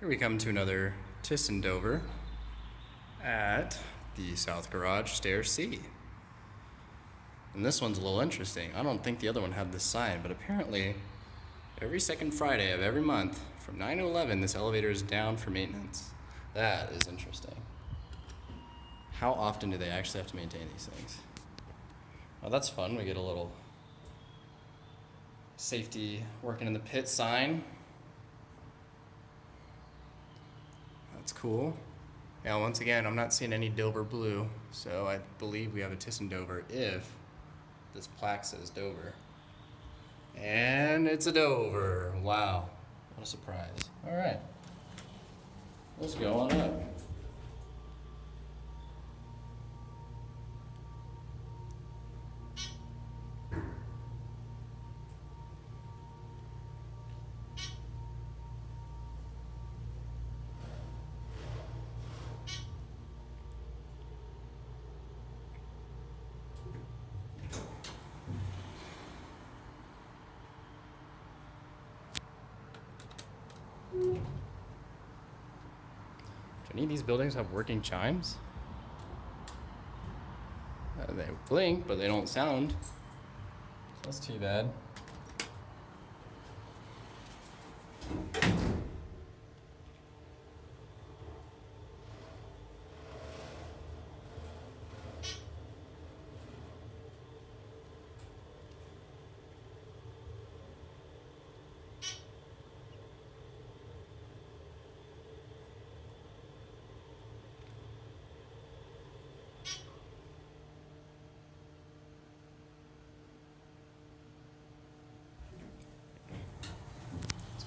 Here we come to another Thyssen Dover at the South Garage Stair C. And this one's a little interesting. I don't think the other one had this sign, but apparently every second Friday of every month from 9 to 11, this elevator is down for maintenance. That is interesting. How often do they actually have to maintain these things? Well, that's fun. We get a little safety working in the pit sign. That's cool. Now, once again, I'm not seeing any Dover blue, so I believe we have a Thyssen Dover if this plaque says Dover. And it's a Dover. Wow. What a surprise. All right. Let's go on up. Do any of these buildings have working chimes? They blink, but they don't sound. That's too bad.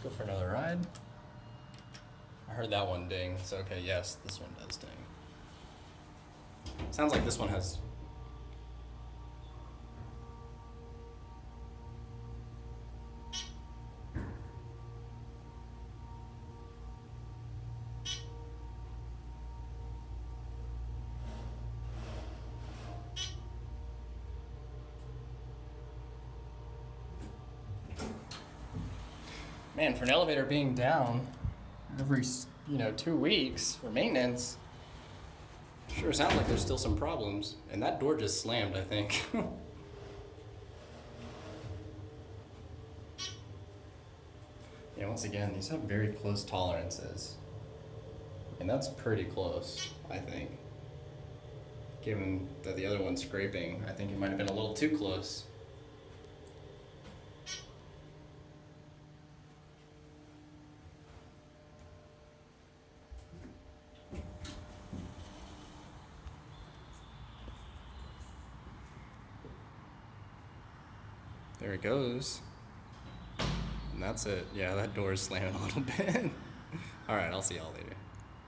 Go for another ride. I heard that one ding. It's okay. Yes, this one does ding. Sounds like this one has. Man, for an elevator being down every, 2 weeks for maintenance, sure sounds like there's still some problems. And that door just slammed, I think. Yeah, once again, these have very close tolerances. And that's pretty close, I think. Given that the other one's scraping, I think it might have been a little too close. There it goes. And that's it. Yeah, that door is slamming a little bit. All right, I'll see y'all later.